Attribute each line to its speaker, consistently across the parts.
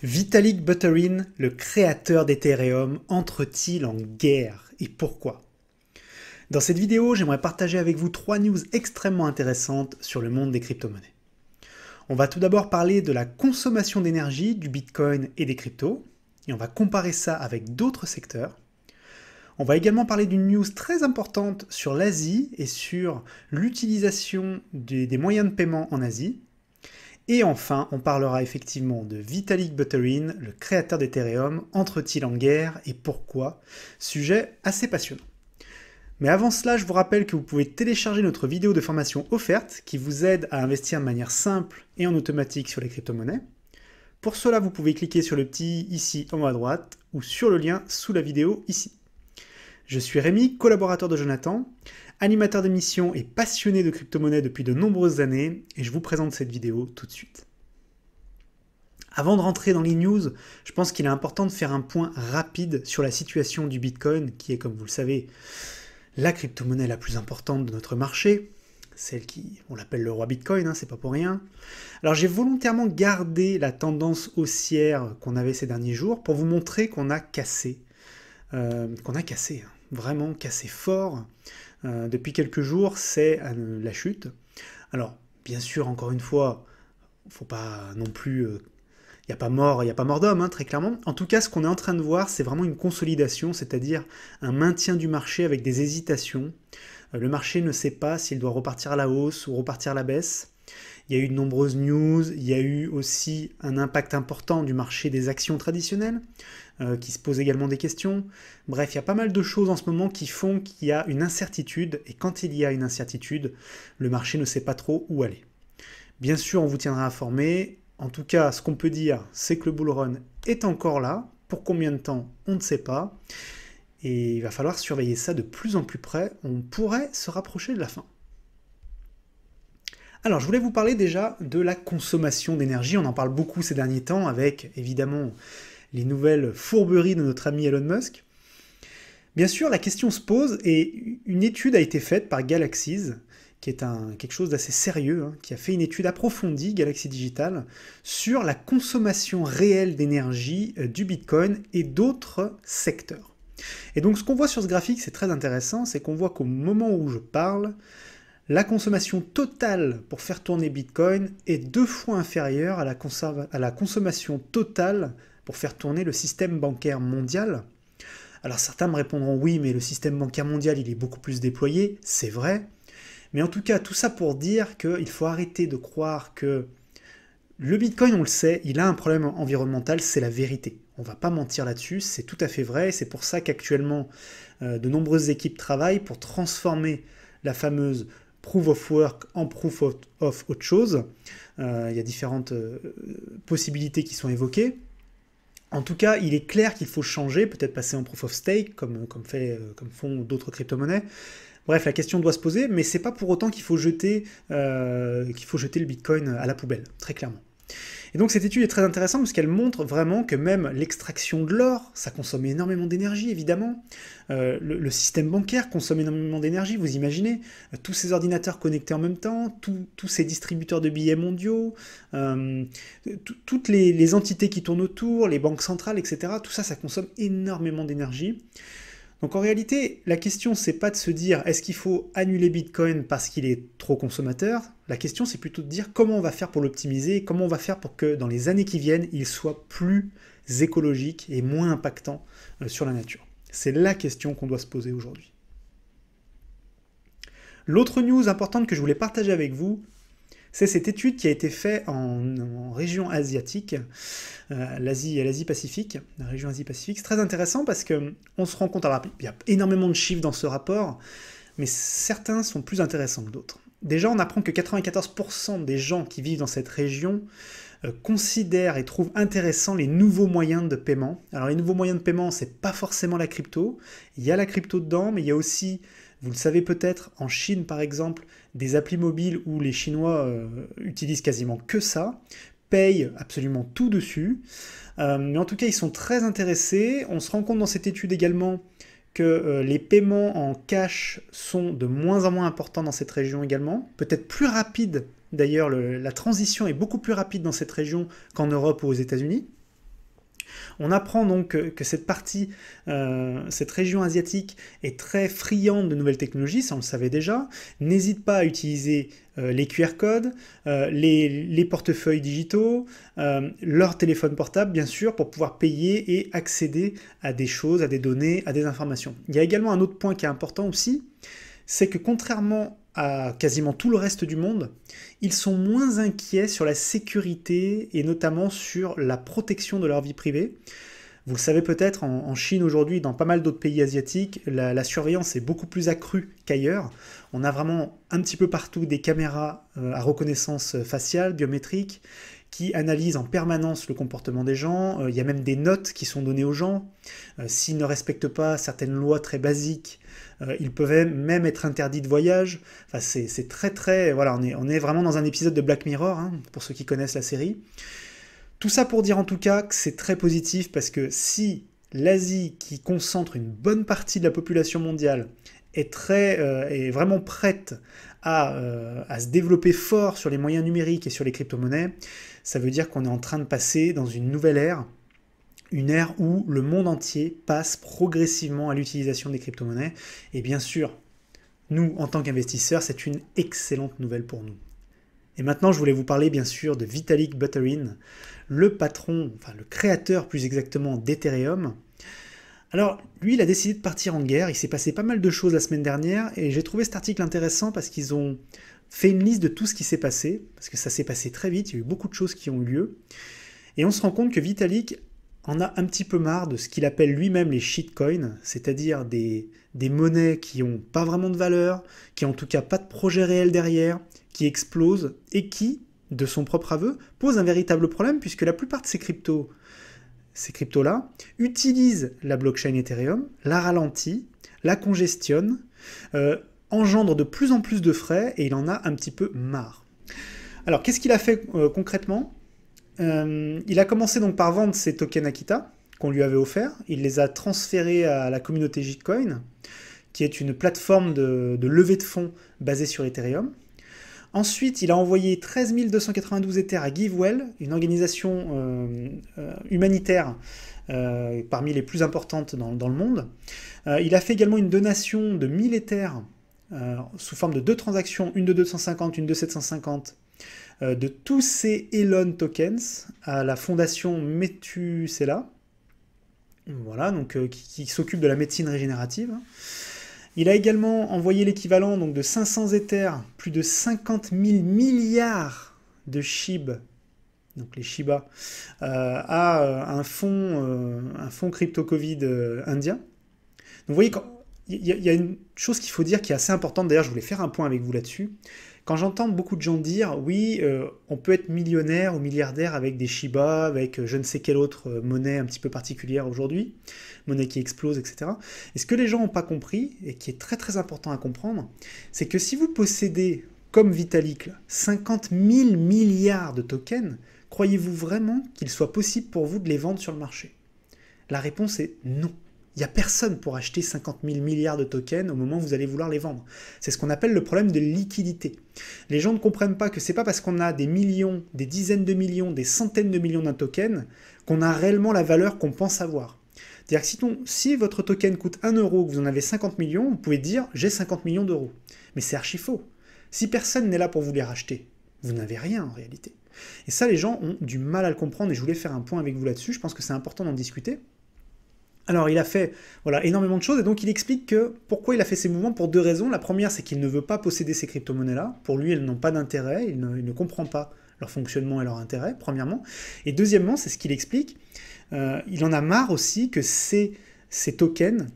Speaker 1: Vitalik Buterin, le créateur d'Ethereum, entre-t-il en guerre et pourquoi? Dans cette vidéo, j'aimerais partager avec vous 3 news extrêmement intéressantes sur le monde des crypto-monnaies. On va tout d'abord parler de la consommation d'énergie du Bitcoin et des cryptos, et on va comparer ça avec d'autres secteurs. On va également parler d'une news très importante sur l'Asie et sur l'utilisation des moyens de paiement en Asie. Et enfin, on parlera effectivement de Vitalik Buterin, le créateur d'Ethereum, entre-t-il en guerre et pourquoi? Sujet assez passionnant. Mais avant cela, je vous rappelle que vous pouvez télécharger notre vidéo de formation offerte qui vous aide à investir de manière simple et en automatique sur les crypto-monnaies. Pour cela, vous pouvez cliquer sur le petit ici en haut à droite ou sur le lien sous la vidéo ici. Je suis Rémi, collaborateur de Jonathan, animateur d'émissions et passionné de crypto-monnaies depuis de nombreuses années, et je vous présente cette vidéo tout de suite. Avant de rentrer dans les news, je pense qu'il est important de faire un point rapide sur la situation du Bitcoin, qui est, comme vous le savez, la crypto-monnaie la plus importante de notre marché, celle qui, on l'appelle le roi Bitcoin, c'est pas pour rien. Alors j'ai volontairement gardé la tendance haussière qu'on avait ces derniers jours pour vous montrer qu'on a cassé, vraiment cassé fort. Depuis quelques jours, c'est la chute. Alors, bien sûr, encore une fois, faut pas non plus... Il n'y a pas mort d'homme, très clairement. En tout cas, ce qu'on est en train de voir, c'est vraiment une consolidation, c'est-à-dire un maintien du marché avec des hésitations. Le marché ne sait pas s'il doit repartir à la hausse ou repartir à la baisse. Il y a eu de nombreuses news, il y a eu aussi un impact important du marché des actions traditionnelles, qui se posent également des questions. Bref, il y a pas mal de choses en ce moment qui font qu'il y a une incertitude, et quand il y a une incertitude, le marché ne sait pas trop où aller. Bien sûr, on vous tiendra informé. En tout cas, ce qu'on peut dire, c'est que le bull run est encore là. Pour combien de temps, on ne sait pas. Et il va falloir surveiller ça de plus en plus près. On pourrait se rapprocher de la fin. Alors, je voulais vous parler déjà de la consommation d'énergie. On en parle beaucoup ces derniers temps avec, évidemment, les nouvelles fourberies de notre ami Elon Musk. Bien sûr, la question se pose et une étude a été faite par Galaxy, qui est quelque chose d'assez sérieux, qui a fait une étude approfondie, Galaxy Digital, sur la consommation réelle d'énergie du Bitcoin et d'autres secteurs. Et donc ce qu'on voit sur ce graphique, c'est très intéressant, c'est qu'on voit qu'au moment où je parle, la consommation totale pour faire tourner Bitcoin est 2 fois inférieure à la consommation totale pour faire tourner le système bancaire mondial. Alors certains me répondront oui, mais le système bancaire mondial il est beaucoup plus déployé, c'est vrai. Mais en tout cas, tout ça pour dire qu'il faut arrêter de croire que le Bitcoin, on le sait, il a un problème environnemental, c'est la vérité. On ne va pas mentir là-dessus, c'est tout à fait vrai. C'est pour ça qu'actuellement, de nombreuses équipes travaillent pour transformer la fameuse Proof of Work en Proof of autre chose. Il y a différentes possibilités qui sont évoquées. En tout cas, il est clair qu'il faut changer, peut-être passer en Proof of Stake, comme font d'autres crypto-monnaies. Bref, la question doit se poser, mais c'est pas pour autant qu'il faut jeter le Bitcoin à la poubelle, très clairement. Et donc cette étude est très intéressante parce qu'elle montre vraiment que même l'extraction de l'or, ça consomme énormément d'énergie, évidemment. Le système bancaire consomme énormément d'énergie, vous imaginez. Tous ces ordinateurs connectés en même temps, tous ces distributeurs de billets mondiaux, toutes les entités qui tournent autour, les banques centrales, etc. Tout ça, ça consomme énormément d'énergie. Donc en réalité, la question c'est pas de se dire est-ce qu'il faut annuler Bitcoin parce qu'il est trop consommateur. La question c'est plutôt de dire comment on va faire pour l'optimiser, comment on va faire pour que dans les années qui viennent, il soit plus écologique et moins impactant sur la nature. C'est la question qu'on doit se poser aujourd'hui. L'autre news importante que je voulais partager avec vous, c'est cette étude qui a été faite en région asiatique, l'Asie-Pacifique, la région Asie-Pacifique. C'est très intéressant parce qu'on se rend compte, alors il y a énormément de chiffres dans ce rapport, mais certains sont plus intéressants que d'autres. Déjà, on apprend que 94% des gens qui vivent dans cette région considèrent et trouvent intéressants les nouveaux moyens de paiement. Alors les nouveaux moyens de paiement, c'est pas forcément la crypto. Il y a la crypto dedans, mais il y a aussi, vous le savez peut-être, en Chine par exemple, des applis mobiles où les Chinois utilisent quasiment que ça, payent absolument tout dessus. Mais en tout cas, ils sont très intéressés. On se rend compte dans cette étude également que les paiements en cash sont de moins en moins importants dans cette région également, peut-être plus rapide. D'ailleurs, la transition est beaucoup plus rapide dans cette région qu'en Europe ou aux États-Unis. On apprend donc que cette partie, cette région asiatique est très friande de nouvelles technologies, ça on le savait déjà. N'hésite pas à utiliser les QR codes, les portefeuilles digitaux, leur téléphone portable bien sûr, pour pouvoir payer et accéder à des choses, à des données, à des informations. Il y a également un autre point qui est important aussi, c'est que contrairement à quasiment tout le reste du monde, ils sont moins inquiets sur la sécurité et notamment sur la protection de leur vie privée. Vous le savez peut-être, en Chine aujourd'hui, dans pas mal d'autres pays asiatiques, la surveillance est beaucoup plus accrue qu'ailleurs. On a vraiment un petit peu partout des caméras à reconnaissance faciale, biométrique, qui analysent en permanence le comportement des gens. Il y a même des notes qui sont données aux gens. S'ils ne respectent pas certaines lois très basiques, ils peuvent même être interdits de voyage. Enfin, c'est très très... Voilà, on est vraiment dans un épisode de Black Mirror, hein, pour ceux qui connaissent la série. Tout ça pour dire en tout cas que c'est très positif parce que si l'Asie, qui concentre une bonne partie de la population mondiale, est vraiment prête à se développer fort sur les moyens numériques et sur les crypto-monnaies, ça veut dire qu'on est en train de passer dans une nouvelle ère, une ère où le monde entier passe progressivement à l'utilisation des crypto-monnaies. Et bien sûr, nous, en tant qu'investisseurs, c'est une excellente nouvelle pour nous. Et maintenant, je voulais vous parler bien sûr de Vitalik Buterin, le patron, enfin le créateur plus exactement d'Ethereum. Alors, lui, il a décidé de partir en guerre, il s'est passé pas mal de choses la semaine dernière, et j'ai trouvé cet article intéressant parce qu'ils ont fait une liste de tout ce qui s'est passé, parce que ça s'est passé très vite, il y a eu beaucoup de choses qui ont eu lieu, et on se rend compte que Vitalik en a un petit peu marre de ce qu'il appelle lui-même les shitcoins, c'est-à-dire des monnaies qui n'ont pas vraiment de valeur, qui n'ont en tout cas pas de projet réel derrière, qui explosent, et qui, de son propre aveu, posent un véritable problème, puisque la plupart de ces cryptos-là, utilisent la blockchain Ethereum, la ralentit, la congestionne, engendre de plus en plus de frais, et il en a un petit peu marre. Alors, qu'est-ce qu'il a fait concrètement ? Il a commencé donc par vendre ses tokens Akita, qu'on lui avait offerts. Il les a transférés à la communauté Gitcoin, qui est une plateforme de levée de fonds basée sur Ethereum. Ensuite, il a envoyé 13 292 Ethers à GiveWell, une organisation humanitaire parmi les plus importantes dans le monde. Il a fait également une donation de 1000 Ethers sous forme de 2 transactions, une de 250, une de 750, de tous ces Elon tokens à la fondation Methuselah, voilà, donc, qui s'occupe de la médecine régénérative. Il a également envoyé l'équivalent donc de 500 Ethers, plus de 50 000 milliards de SHIB, donc les Shiba, à un fonds crypto-Covid indien. Donc vous voyez, il y a une chose qu'il faut dire qui est assez importante, d'ailleurs je voulais faire un point avec vous là-dessus. Quand j'entends beaucoup de gens dire, oui, on peut être millionnaire ou milliardaire avec des Shiba, avec je ne sais quelle autre monnaie un petit peu particulière aujourd'hui, monnaie qui explose, etc. Et ce que les gens n'ont pas compris, et qui est très très important à comprendre, c'est que si vous possédez, comme Vitalik, 50 000 milliards de tokens, croyez-vous vraiment qu'il soit possible pour vous de les vendre sur le marché? La réponse est non. Il n'y a personne pour acheter 50 000 milliards de tokens au moment où vous allez vouloir les vendre. C'est ce qu'on appelle le problème de liquidité. Les gens ne comprennent pas que ce n'est pas parce qu'on a des millions, des dizaines de millions, des centaines de millions d'un token qu'on a réellement la valeur qu'on pense avoir. C'est-à-dire que si votre token coûte 1 euro, que vous en avez 50 millions, vous pouvez dire « j'ai 50 millions d'euros ». Mais c'est archi faux. Si personne n'est là pour vous les racheter, vous n'avez rien en réalité. Et ça, les gens ont du mal à le comprendre et je voulais faire un point avec vous là-dessus. Je pense que c'est important d'en discuter. Alors il a fait énormément de choses et donc il explique que pourquoi il a fait ces mouvements pour 2 raisons. La première, c'est qu'il ne veut pas posséder ces crypto-monnaies-là. Pour lui, elles n'ont pas d'intérêt, il ne comprend pas leur fonctionnement et leur intérêt, premièrement. Et deuxièmement, c'est ce qu'il explique, il en a marre aussi que ces tokens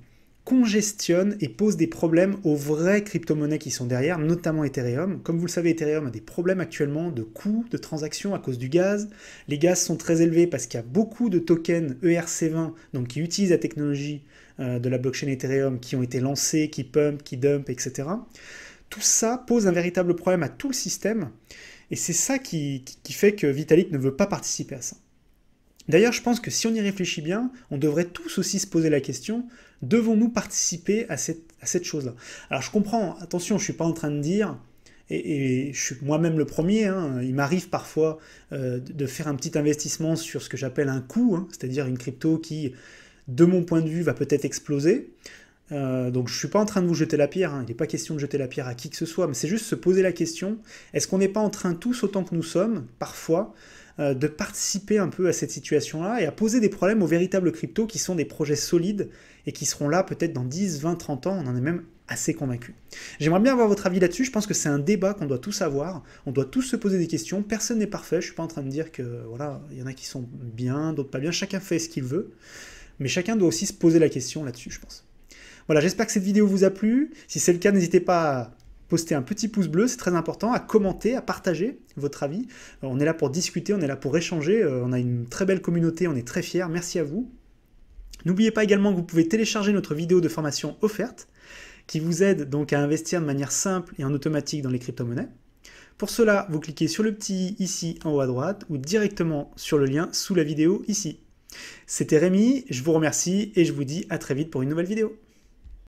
Speaker 1: congestionnent et posent des problèmes aux vraies crypto-monnaies qui sont derrière, notamment Ethereum. Comme vous le savez, Ethereum a des problèmes actuellement de coûts de transactions à cause du gaz. Les gaz sont très élevés parce qu'il y a beaucoup de tokens ERC20, donc qui utilisent la technologie de la blockchain Ethereum, qui ont été lancés, qui pump, qui dump, etc. Tout ça pose un véritable problème à tout le système, et c'est ça qui fait que Vitalik ne veut pas participer à ça. D'ailleurs, je pense que si on y réfléchit bien, on devrait tous aussi se poser la question, devons-nous participer à cette chose-là? Alors je comprends, attention, je ne suis pas en train de dire, et je suis moi-même le premier, hein, il m'arrive parfois de faire un petit investissement sur ce que j'appelle un coup, hein, c'est-à-dire une crypto qui, de mon point de vue, va peut-être exploser. Donc je ne suis pas en train de vous jeter la pierre, hein, il n'est pas question de jeter la pierre à qui que ce soit, mais c'est juste se poser la question, est-ce qu'on n'est pas en train tous autant que nous sommes, parfois, de participer un peu à cette situation-là et à poser des problèmes aux véritables cryptos qui sont des projets solides et qui seront là peut-être dans 10, 20, 30 ans, on en est même assez convaincu. J'aimerais bien avoir votre avis là-dessus, je pense que c'est un débat qu'on doit tous avoir, on doit tous se poser des questions, personne n'est parfait, je ne suis pas en train de dire que voilà, il y en a qui sont bien, d'autres pas bien, chacun fait ce qu'il veut, mais chacun doit aussi se poser la question là-dessus, je pense. Voilà, j'espère que cette vidéo vous a plu, si c'est le cas, n'hésitez pas à poster un petit pouce bleu, c'est très important, à commenter, à partager votre avis. On est là pour discuter, on est là pour échanger, on a une très belle communauté, on est très fiers, merci à vous. N'oubliez pas également que vous pouvez télécharger notre vidéo de formation offerte, qui vous aide donc à investir de manière simple et en automatique dans les crypto-monnaies. Pour cela, vous cliquez sur le petit i ici en haut à droite, ou directement sur le lien sous la vidéo ici. C'était Rémi, je vous remercie et je vous dis à très vite pour une nouvelle vidéo.